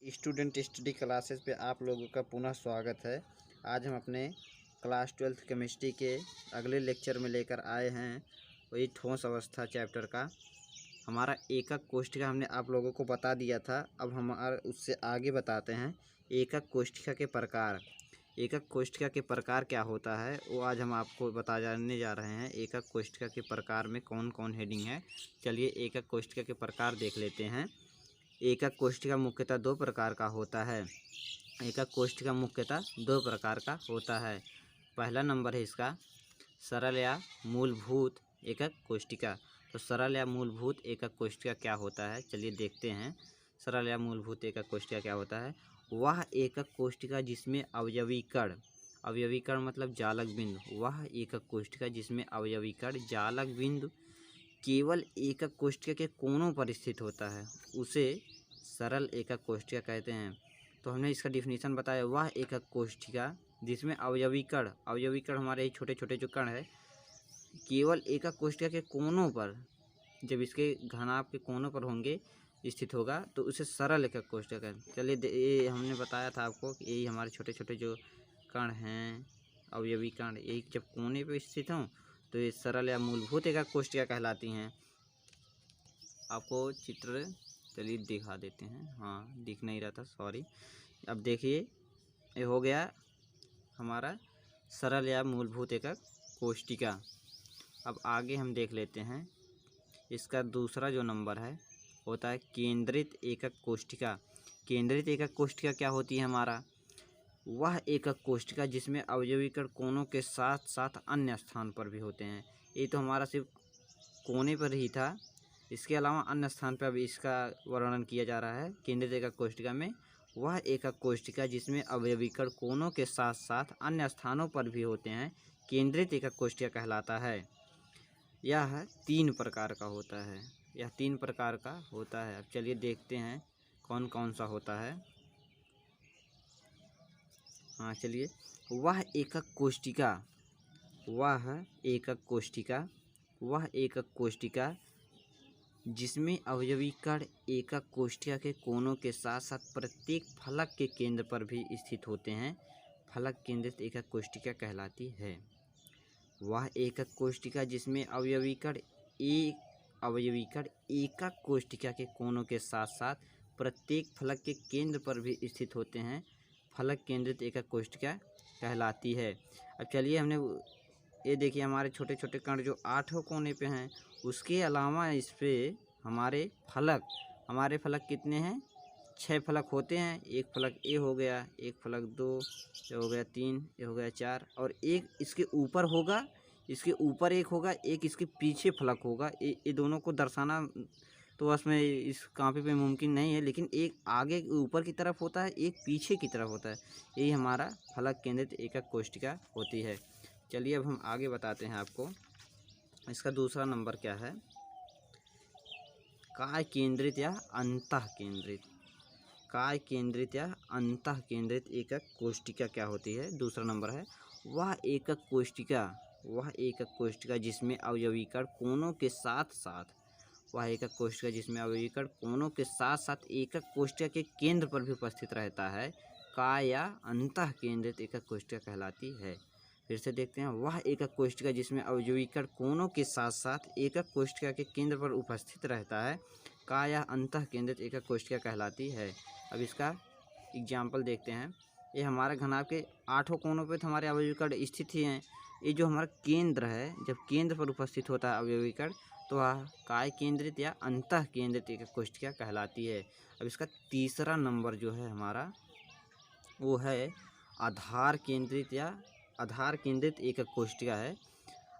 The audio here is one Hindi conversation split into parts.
स्टूडेंट स्टडी क्लासेस पे आप लोगों का पुनः स्वागत है। आज हम अपने क्लास 12th केमिस्ट्री के अगले लेक्चर में लेकर आए हैं वही ठोस अवस्था चैप्टर का। हमारा एकक कोष्ठिका हमने आप लोगों को बता दिया था, अब हमारा उससे आगे बताते हैं एकक कोष्ठिका के प्रकार। एकक कोष्ठिका के प्रकार क्या होता है वो आज हम आपको जानने जा रहे हैं। एकक कोष्ठिका के प्रकार में कौन कौन हेडिंग है, चलिए एकक कोष्ठिका के प्रकार देख लेते हैं। एकक कोष्ठिका मुख्यतः दो प्रकार का होता है। एकक कोष्ठिका मुख्यतः दो प्रकार का होता है। पहला नंबर है इसका सरल या मूलभूत एकक कोष्ठिका। तो सरल या मूलभूत एकक कोष्ठिका क्या होता है, चलिए देखते हैं। सरल या मूलभूत एकक कोष्ठिका क्या होता है? वह एकक कोष्ठिका जिसमें अवयवी कण मतलब जालक बिंदु, वह एकक कोष्ठिका जिसमें अवयवी कण जालक बिंदु केवल एकक कोष्ठिका के कोनों पर स्थित होता है, उसे सरल एकक कोष्ठिका कहते हैं। तो हमने इसका डिफिनीशन बताया, वह एकक कोष्ठिका जिसमें अवयवी कण हमारे छोटे छोटे जो कण है केवल एकक कोष्ठिका के कोनों पर, जब इसके घनाभ के कोनों पर होंगे स्थित होगा तो उसे सरल एकक कोष्ठिका कहते हैं। चलिए ये हमने बताया था आपको कि यही हमारे छोटे छोटे जो कण हैं अवयवी कण, यही जब कोने पर स्थित हों तो ये सरल या मूलभूत एकक कोष्ठिका कहलाती हैं। आपको चित्र चलिए दिखा देते हैं, हाँ दिख नहीं रहा था, सॉरी। अब देखिए ये हो गया हमारा सरल या मूलभूत एकक कोष्ठिका। अब आगे हम देख लेते हैं इसका दूसरा जो नंबर है होता है केंद्रित एकक कोष्ठिका। केंद्रित एकक कोष्ठिका क्या होती है हमारा? वह एकक कोष्ठिका जिसमें अवयवी कण कोनों के साथ साथ अन्य स्थान पर भी होते हैं। ये तो हमारा सिर्फ कोने पर ही था, इसके अलावा अन्य स्थान पर भी इसका वर्णन किया जा रहा है। केंद्रित एकक कोष्ठिका में वह एकक कोष्ठिका जिसमें अवयवी कण कोनों के साथ साथ अन्य स्थानों पर भी होते हैं केंद्रित एकक कोष्ठिका कहलाता है। यह तीन प्रकार का होता है, अब चलिए देखते हैं कौन कौन सा होता है। हाँ चलिए, वह एकक कोष्ठिका जिसमें अवयवी कण एकक कोष्ठिका के कोनों के साथ साथ प्रत्येक फलक के केंद्र पर भी स्थित होते हैं, फलक केंद्रित एकक कोष्ठिका कहलाती है। वह एकक कोष्ठिका जिसमें अवयवी कण एकक कोष्ठिका के कोनों के साथ साथ प्रत्येक फलक के केंद्र पर भी स्थित होते हैं, फलक केंद्रित एकक कोष्ठिका कहलाती है। अब चलिए हमने ये देखिए हमारे छोटे छोटे कण जो 8 कोने पे हैं, उसके अलावा इस पे हमारे फलक कितने हैं? 6 फलक होते हैं। एक फलक ए हो गया, एक फलक 2, ये हो गया 3, ये हो गया 4, और एक इसके ऊपर होगा, इसके ऊपर एक होगा, एक इसके पीछे फलक होगा। ये दोनों को दर्शाना तो उसमें इस कॉपी पे मुमकिन नहीं है, लेकिन एक आगे ऊपर की तरफ होता है, एक पीछे की तरफ होता है। यही हमारा फलक केंद्रित एकक कोष्ठिका होती है। चलिए अब हम आगे बताते हैं आपको। इसका दूसरा नंबर क्या है? काय केंद्रित या अंतः केंद्रित एकक कोष्ठिका क्या होती है? दूसरा नंबर है वह एकक कोष्ठिका जिसमें अवयवी कण कोनों के साथ साथ एकक कोष्ठिका के केंद्र पर भी उपस्थित रहता है, काय या अंतः केंद्रित एकक कोष्ठिका कहलाती है। फिर से देखते हैं, वह एकक कोष्ठिका जिसमें अवयवी कण कोनों के साथ साथ एकक कोष्ठिका के केंद्र पर उपस्थित रहता है, काय या अंतः केंद्रित एकक कोष्ठिका कहलाती है। अब इसका एग्जाम्पल देखते हैं। ये हमारे घनाभ के 8 कोनों पर हमारे अवयवी कण स्थित ही हैं। ये जो हमारा केंद्र है, जब केंद्र पर उपस्थित होता है अवयवी कण तो वह काय केंद्रित या अंतः केंद्रित एकक कोष्ठिका कहलाती है। अब इसका तीसरा नंबर जो है हमारा वो है आधार केंद्रित एकक कोष्ठिका है।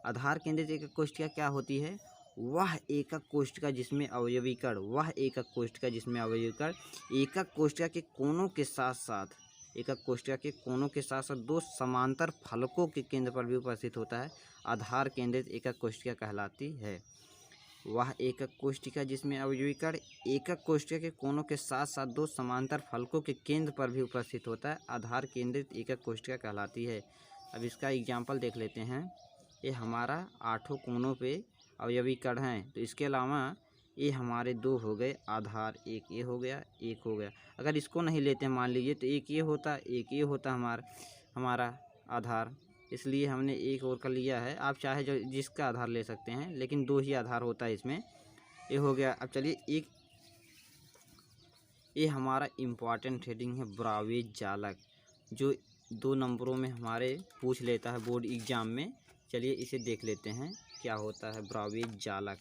आधार केंद्रित एकक कोष्ठिका क्या होती है? वह एकक कोष्ठिका जिसमें अवयवी कण एकक कोष्ठिका के कोनों के साथ साथ दो समांतर फलकों के केंद्र पर भी उपस्थित होता है, आधार केंद्रित एकक कोष्ठिका कहलाती है। वह एकक कोष्ठिका जिसमें अवयवी कण एकक कोष्ठिका के कोनों के साथ साथ दो समांतर फलकों के केंद्र पर भी उपस्थित होता है, आधार केंद्रित एकक कोष्ठिका कहलाती है। अब इसका एग्जाम्पल देख लेते हैं। ये हमारा 8 कोनों पे अवयवी कण हैं, तो इसके अलावा ये हमारे दो हो गए आधार, एक ये हो गया, एक हो गया। अगर इसको नहीं लेते हैं मान लीजिए तो एक ये होता, एक ये होता हमारा आधार, इसलिए हमने एक और का लिया है। आप चाहे जो जिसका आधार ले सकते हैं, लेकिन दो ही आधार होता है इसमें। ये हो गया। अब चलिए एक ये हमारा इम्पॉर्टेंट हेडिंग है ब्राउज़ जालक, जो 2 नंबरों में हमारे पूछ लेता है बोर्ड एग्ज़ाम में। चलिए इसे देख लेते हैं क्या होता है ब्राउज़ जालक।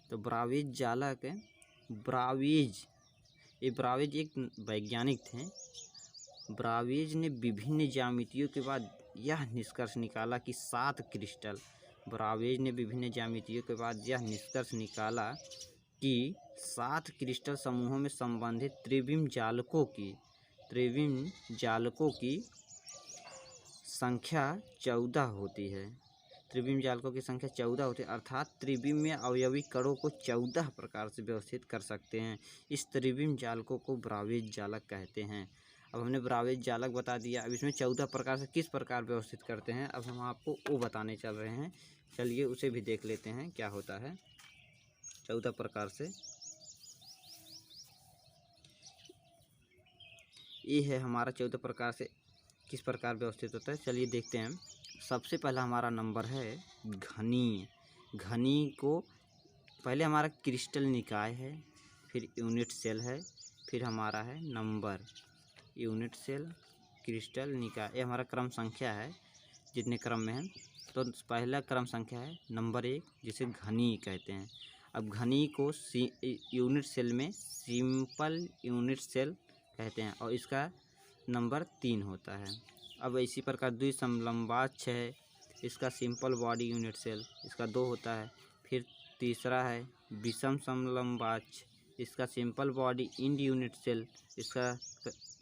तो ब्राउज़ जालक, ब्राउज़ एक वैज्ञानिक थे। ब्राउज़ ने विभिन्न ज्यामितियों के बाद यह निष्कर्ष निकाला कि 7 क्रिस्टल ब्राउज़ ने विभिन्न ज्यामितियों के बाद यह निष्कर्ष निकाला कि 7 क्रिस्टल समूहों में संबंधित त्रिविम जालकों की संख्या 14 होती है। त्रिविम जालकों की संख्या 14 होती है, अर्थात त्रिविम में अवयवी कणों को 14 प्रकार से व्यवस्थित कर सकते हैं। इस त्रिविम जालकों को ब्राउज़ जालक कहते हैं। अब हमने ब्राउज़ जालक बता दिया। अब इसमें 14 प्रकार से किस प्रकार व्यवस्थित करते हैं, अब हम आपको वो बताने चल रहे हैं। चलिए उसे भी देख लेते हैं क्या होता है 14 प्रकार से। ये है हमारा 14 प्रकार से किस प्रकार व्यवस्थित होता है। चलिए देखते हैं। सबसे पहला हमारा नंबर है घनी। घनी को पहले हमारा क्रिस्टल निकाय है, फिर यूनिट सेल है, फिर हमारा है नंबर। यूनिट सेल, क्रिस्टल, निकाय, ये हमारा क्रम संख्या है जितने क्रम में है। तो पहला क्रम संख्या है नंबर 1, जिसे घनी कहते हैं। अब घनी को यूनिट सेल में सिंपल यूनिट सेल कहते हैं और इसका नंबर 3 होता है। अब इसी प्रकार द्विसमलंबाक्ष है, इसका सिंपल बॉडी यूनिट सेल, इसका 2 होता है। फिर तीसरा है विषम समलंबाक्ष, इसका simple body end unit cell, इसका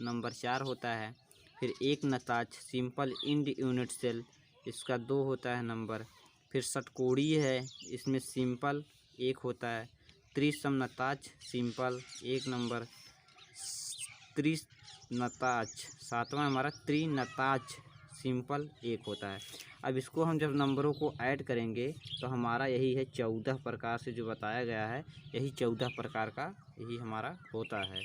नंबर 4 होता है। फिर एक नताक्ष सिंपल इंड यूनिट सेल, इसका 2 होता है नंबर। फिर षटकोणीय है, इसमें सिंपल 1 होता है। त्रिसमनताक्ष सिंपल 1 नंबर। त्रिनताक्ष 7वां हमारा त्रिनताक्ष सिंपल 1 होता है। अब इसको हम जब नंबरों को ऐड करेंगे तो हमारा यही है 14 प्रकार से जो बताया गया है, यही 14 प्रकार का यही हमारा होता है।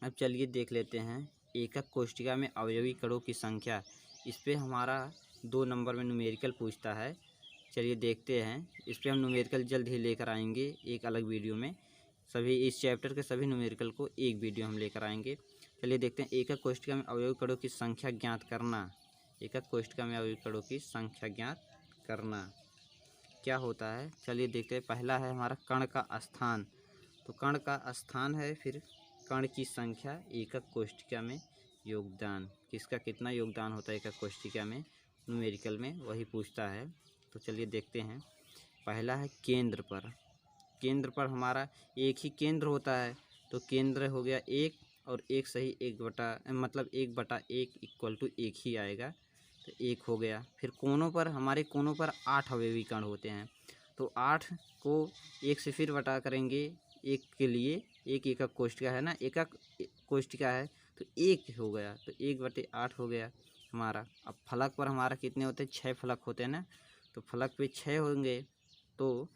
अब चलिए देख लेते हैं एकक कोष्ठिका में अवयवी कणों की संख्या। इस पर हमारा 2 नंबर में न्यूमेरिकल पूछता है। चलिए देखते हैं। इस पर हम न्यूमेरिकल जल्द ही लेकर आएंगे एक अलग वीडियो में। सभी इस चैप्टर के सभी न्यूमेरिकल को एक वीडियो हम लेकर आएंगे। चलिए देखते हैं एकक कोष्ठिका में अवयवी कणों की संख्या ज्ञात करना। एकक कोष्ठिका में अवयवी कणों की संख्या ज्ञात करना क्या होता है। चलिए देखते हैं। पहला है हमारा कण का स्थान। तो कण का स्थान है, फिर कण की संख्या, एकक कोष्ठिका में योगदान, किसका कितना योगदान होता है एकक कोष्ठिका में न्यूमेरिकल में, वही पूछता है। तो चलिए देखते हैं। पहला है केंद्र पर। केंद्र पर हमारा एक ही केंद्र होता है, तो केंद्र हो गया 1 और 1 सही 1/1 इक्वल टू 1 ही आएगा, तो 1 हो गया। फिर कोनों पर, हमारे कोनों पर 8 अवयवी कण होते हैं, तो 8 को 1 से फिर बटा करेंगे। 1 के लिए एक एकक कोष्ठिका है ना, एकक कोष्ठिका है तो 1 हो गया, तो 1/8 हो गया हमारा। अब फलक पर हमारा कितने होते हैं, 6 फलक होते हैं ना, तो फलक पे 6 होंगे तो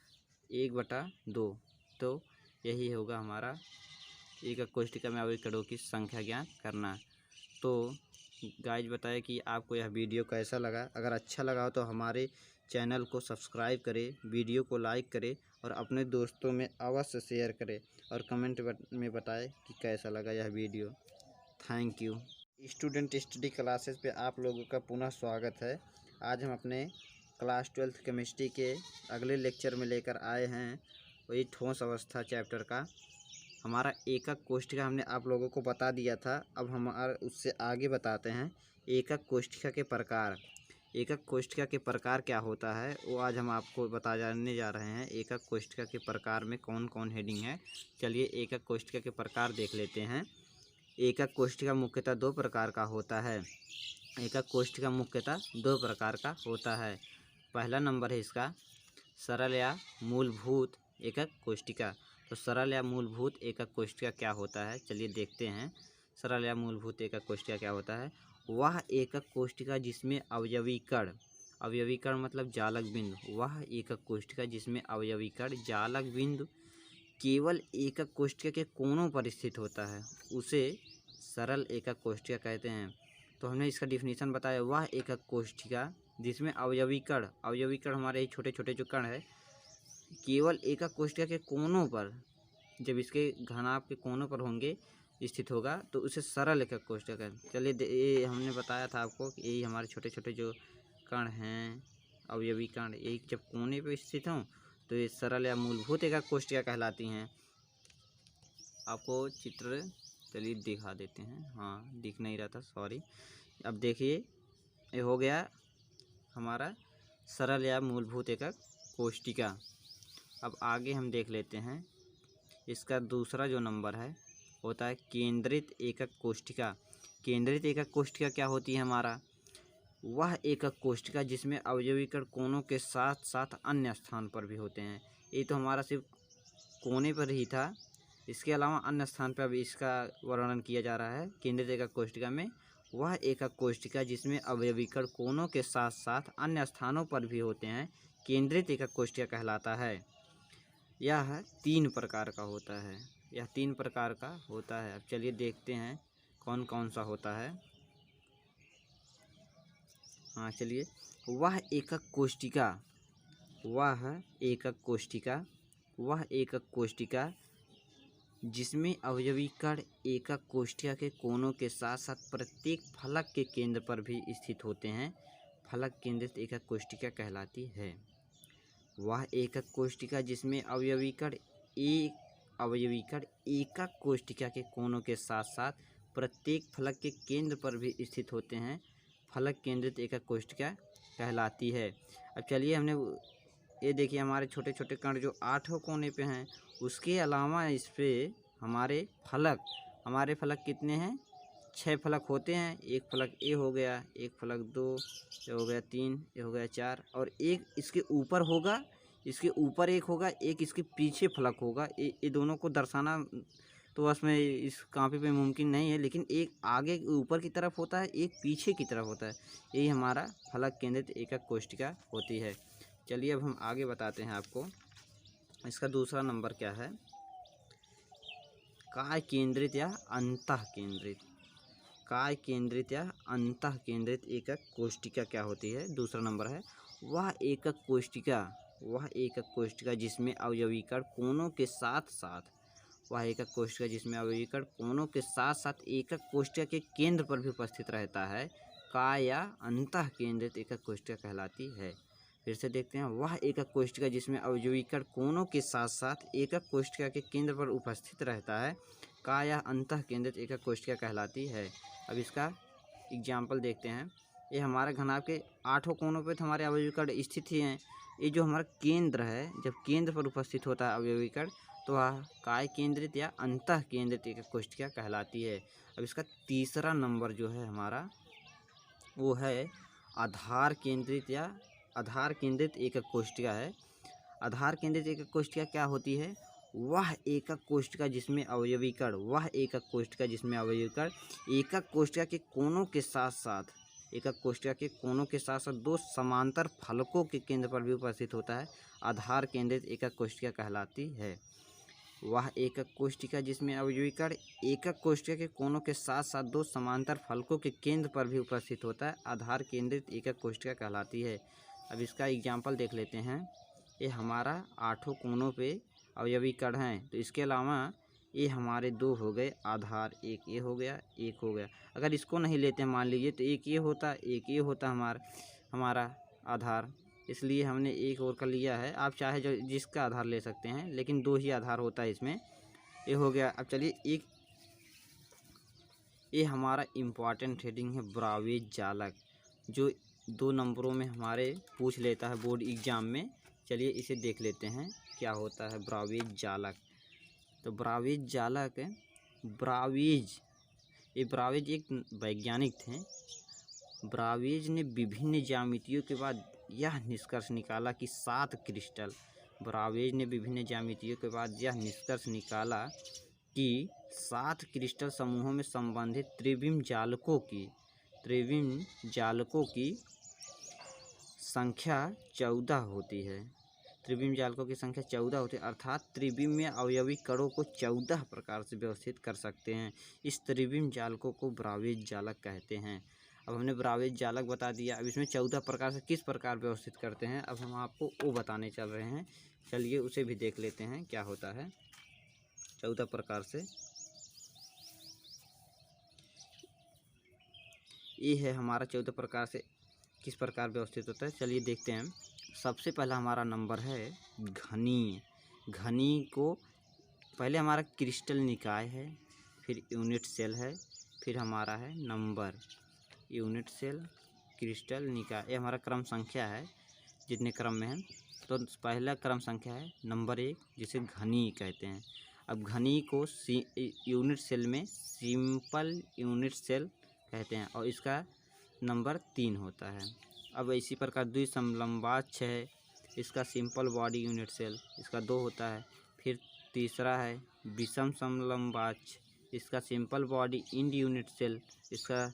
1/2, तो यही होगा हमारा एकक कोष्ठिका में अवयवी कणों की संख्या ज्ञात करना। तो गाइज बताएं कि आपको यह वीडियो कैसा लगा। अगर अच्छा लगा हो तो हमारे चैनल को सब्सक्राइब करें, वीडियो को लाइक करें और अपने दोस्तों में अवश्य शेयर करें और कमेंट में बताएं कि कैसा लगा यह video. Thank you. Student study classes पे आप लोगों का पुनः स्वागत है। आज हम अपने क्लास 12th केमिस्ट्री के अगले लेक्चर में लेकर आए हैं वही ठोस अवस्था चैप्टर का। हमारा एकक कोष्ठिका हमने आप लोगों को बता दिया था, अब हमारा उससे आगे बताते हैं एकक कोष्ठिका के प्रकार। एकक कोष्ठिका के प्रकार क्या होता है वो आज हम आपको जानने जा रहे हैं। एकक कोष्ठिका के प्रकार में कौन कौन हेडिंग है। चलिए एकक कोष्ठिका के प्रकार देख लेते हैं। एकक कोष्ठिका मुख्यतः 2 प्रकार का होता है। एकक कोष्ठिका मुख्यतः 2 प्रकार का होता है। पहला नंबर है इसका सरल या मूलभूत एकक कोष्ठिका। तो सरल या मूलभूत एकक कोष्ठिका क्या होता है, चलिए देखते हैं। सरल या मूलभूत एकक कोष्ठिका क्या होता है। वह एकक कोष्ठिका जिसमें अवयवी कण अवयवी कण मतलब जालक बिंदु। वह एकक कोष्ठिका जिसमें अवयवी कण जालक बिंदु केवल एकक कोष्ठिका के कोनों पर स्थित होता है उसे सरल एकक कोष्ठिका कहते हैं। तो हमने इसका डिफिनीशन बताया, वह एकक कोष्ठिका जिसमें अवयवी कण हमारे छोटे छोटे जो कण है केवल एकक कोष्ठिका के कोनों पर, जब इसके घनाभ के कोनों पर होंगे स्थित होगा तो उसे सरल एकक कोष्ठिका कहते हैं। चलिए ये हमने बताया था आपको कि यही हमारे छोटे छोटे जो कण हैं अवयवी कण, एक जब कोने पर स्थित हों तो ये सरल या मूलभूत एकक कोष्ठिका कहलाती हैं। आपको चित्र चलिए दिखा देते हैं, हाँ दिख नहीं रहा था, सॉरी। अब देखिए ये हो गया हमारा सरल या मूलभूत एकक कोष्ठिका। अब आगे हम देख लेते हैं इसका दूसरा जो नंबर है होता है केंद्रित एकक कोष्ठिका। केंद्रित एकक कोष्ठिका क्या होती है हमारा, वह एकक कोष्ठिका जिसमें अवयवी कण कोनों के साथ साथ अन्य स्थान पर भी होते हैं। ये तो हमारा सिर्फ कोने पर ही था, इसके अलावा अन्य स्थान पर भी इसका वर्णन किया जा रहा है। केंद्रित एकक कोष्ठिका में वह एकक कोष्ठिका जिसमें अवयवी कण कोनों के साथ साथ अन्य स्थानों पर भी होते हैं केंद्रित एकक कोष्ठिका कहलाता है। यह 3 प्रकार का होता है, यह 3 प्रकार का होता है। अब चलिए देखते हैं कौन कौन सा होता है। हाँ चलिए, वह एकक कोष्ठिका जिसमें अवयवी कण एकक कोष्ठिका के कोनों के साथ साथ प्रत्येक फलक के केंद्र पर भी स्थित होते हैं फलक केंद्रित एकक कोष्ठिका कहलाती है। वह एकक कोष्ठिका जिसमें अवयवी कण एकक कोष्ठिका के कोनों के साथ साथ प्रत्येक फलक के केंद्र पर भी स्थित होते हैं फलक केंद्रित एकक कोष्ठिका कहलाती है। अब चलिए हमने ये देखिए हमारे छोटे छोटे कण जो 8 कोने पे हैं, उसके अलावा इस पे हमारे फलक कितने हैं, 6 फलक होते हैं। एक फलक ए हो गया, एक फलक 2, ये हो गया 3, ये हो गया 4, और एक इसके ऊपर होगा, इसके ऊपर एक होगा, एक इसके पीछे फलक होगा। ये दोनों को दर्शाना तो उसमें इस कापी पे मुमकिन नहीं है, लेकिन एक आगे ऊपर की तरफ होता है, एक पीछे की तरफ होता है। यही हमारा फलक केंद्रित एकक कोष्ठिका होती है। चलिए अब हम आगे बताते हैं आपको इसका दूसरा नंबर क्या है, काय केंद्रित या अंतः केंद्रित एकक कोष्ठिका क्या होती है। दूसरा नंबर है वह एकक कोष्ठिका जिसमें अवयवी कण कोनों के साथ साथ एकक कोष्ठिका के केंद्र पर भी उपस्थित रहता है काय या अंतः केंद्रित एकक कोष्ठिका कहलाती है। फिर से देखते हैं, वह एकक कोष्ठिका जिसमें अवयवी कण कोनों के साथ साथ एकक कोष्ठिका के केंद्र पर उपस्थित रहता है काय या अंतः केंद्रित एकक कोष्ठिका कहलाती है। अब इसका एग्जाम्पल देखते हैं। ये हमारे घनाभ के 8 कोनों पर हमारे अवयवी कण स्थित ही हैं। ये जो हमारा केंद्र है, जब केंद्र पर उपस्थित होता है अवयवी कण तो वह काय केंद्रित या अंतः केंद्रित एकक कोष्ठिका कहलाती है। अब इसका तीसरा नंबर जो है हमारा वो है आधार केंद्रित एकक कोष्ठिका है। आधार केंद्रित एकक कोष्ठिका क्या होती है, वह एकक कोष्ठिका जिसमें अवयवी कण एकक कोष्ठिका के कोनों के साथ साथ 2 समांतर फलकों के केंद्र पर भी उपस्थित होता है आधार केंद्रित एकक कोष्ठिका कहलाती है। वह एकक कोष्ठिका जिसमें अवयवी कण एकक कोष्ठिका के कोनों के साथ साथ 2 समांतर फलकों के केंद्र पर भी उपस्थित होता है आधार केंद्रित एकक कोष्ठिका कहलाती है। अब इसका एग्जाम्पल देख लेते हैं। ये हमारा 8 कोनों पे अवयवी कण हैं, तो इसके अलावा ये हमारे 2 हो गए आधार, एक ये हो गया, एक हो गया। अगर इसको नहीं लेते मान लीजिए तो एक ये होता हमारा आधार, इसलिए हमने एक और का लिया है। आप चाहे जो जिसका आधार ले सकते हैं, लेकिन 2 ही आधार होता है इसमें। ये हो गया। अब चलिए ये हमारा इम्पॉर्टेंट हेडिंग है ब्रावेज जालक, जो 2 नंबरों में हमारे पूछ लेता है बोर्ड एग्जाम में। चलिए इसे देख लेते हैं क्या होता है ब्रावेज जालक। तो ब्रावेज जालक ब्रावेज एक वैज्ञानिक थे। ब्रावेज ने विभिन्न ज्यामितियों के बाद यह निष्कर्ष निकाला कि 7 क्रिस्टल समूहों में संबंधित त्रिविम जालकों की संख्या 14 होती है। त्रिविम जालकों की संख्या 14 होती है, अर्थात त्रिविम में अवयवी कणों को 14 प्रकार से व्यवस्थित कर सकते हैं। इस त्रिविम जालकों को ब्रावेज जालक कहते हैं। अब हमने ब्रावेज जालक बता दिया। अब इसमें 14 प्रकार से किस प्रकार व्यवस्थित करते हैं, अब हम आपको वो बताने चल रहे हैं। चलिए उसे भी देख लेते हैं क्या होता है 14 प्रकार से। ये है हमारा 14 प्रकार से किस प्रकार व्यवस्थित होता है, चलिए देखते हैं। सबसे पहला हमारा नंबर है घनी। घनी को पहले हमारा क्रिस्टल निकाय है, फिर यूनिट सेल है, फिर हमारा है नंबर। यूनिट सेल, क्रिस्टल, निकाय, ये हमारा क्रम संख्या है जितने क्रम में है। तो पहला क्रम संख्या है नंबर 1, जिसे घनी कहते हैं। अब घनी को यूनिट सेल में सिंपल यूनिट सेल कहते हैं और इसका नंबर 3 होता है। अब इसी प्रकार द्विसमलंबाक्ष है, इसका सिंपल बॉडी यूनिट सेल, इसका 2 होता है। फिर तीसरा है विषम समलंबाक्ष, इसका simple body end unit cell, इसका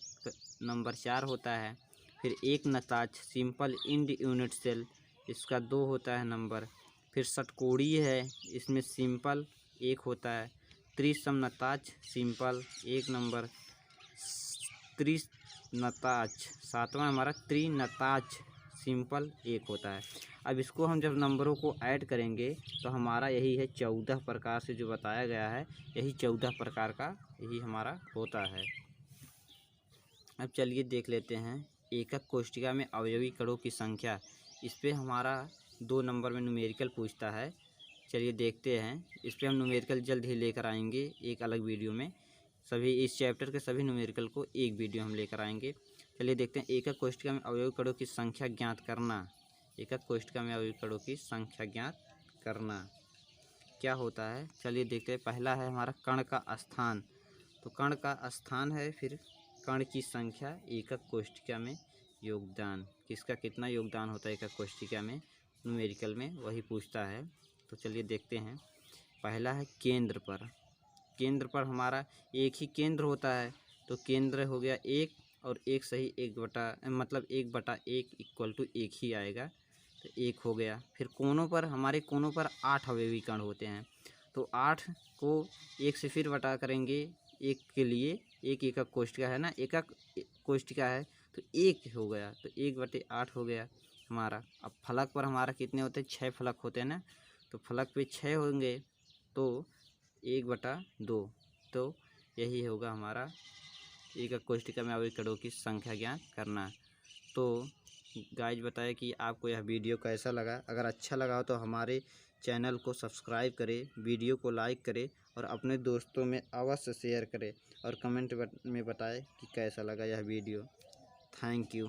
नंबर 4 होता है। फिर एक नताक्ष सिंपल इंड यूनिट सेल, इसका 2 होता है नंबर। फिर षटकोणीय है, इसमें सिंपल 1 होता है। त्रिसमनताक्ष सिंपल 1 नंबर। त्रिनताक्ष 7वां हमारा त्रिनताक्ष सिंपल 1 होता है। अब इसको हम जब नंबरों को ऐड करेंगे तो हमारा यही है 14 प्रकार से जो बताया गया है, यही 14 प्रकार का यही हमारा होता है। अब चलिए देख लेते हैं एकक कोष्ठिका में अवयवी कणों की संख्या। इस पे हमारा 2 नंबर में न्यूमेरिकल पूछता है। चलिए देखते हैं, इस पे हम न्यूमेरिकल जल्द ही लेकर आएंगे एक अलग वीडियो में। सभी इस चैप्टर के सभी न्यूमेरिकल को एक वीडियो हम लेकर आएंगे। चलिए देखते हैं एकक कोष्ठिका में अवयवी कणों की संख्या ज्ञात करना। एकक कोष्ठिका में अवयवी कणों की संख्या ज्ञात करना क्या होता है, चलिए देखते हैं। पहला है हमारा कण का स्थान। तो कण का स्थान है, फिर कण की संख्या, एकक कोष्ठिका में योगदान, किसका कितना योगदान होता है एकक कोष्ठिका में न्यूमेरिकल में, वही पूछता है। तो चलिए देखते हैं। पहला है केंद्र पर। केंद्र पर हमारा एक ही केंद्र होता है, तो केंद्र हो गया 1 और 1 सही 1/1 इक्वल टू 1 ही आएगा, तो 1 हो गया। फिर कोनों पर, हमारे कोनों पर 8 अवयवी कण होते हैं, तो 8 को 1 से फिर बटा करेंगे, 1 के लिए, एक एकक कोष्ठिका है ना, एकक कोष्ठिका है तो 1 हो गया, तो 1/8 हो गया हमारा। अब फलक पर हमारा कितने होते हैं, 6 फलक होते हैं ना, तो फलक पे 6 होंगे तो 1/2, तो यही होगा हमारा एकक कोष्ठिका में अवयवी कणों की संख्या ज्ञात करना। तो गाइज बताएं कि आपको यह वीडियो कैसा लगा। अगर अच्छा लगा हो तो हमारे चैनल को सब्सक्राइब करें, वीडियो को लाइक करें और अपने दोस्तों में अवश्य शेयर करें और कमेंट में बताएं कि कैसा लगा यह वीडियो। Thank you.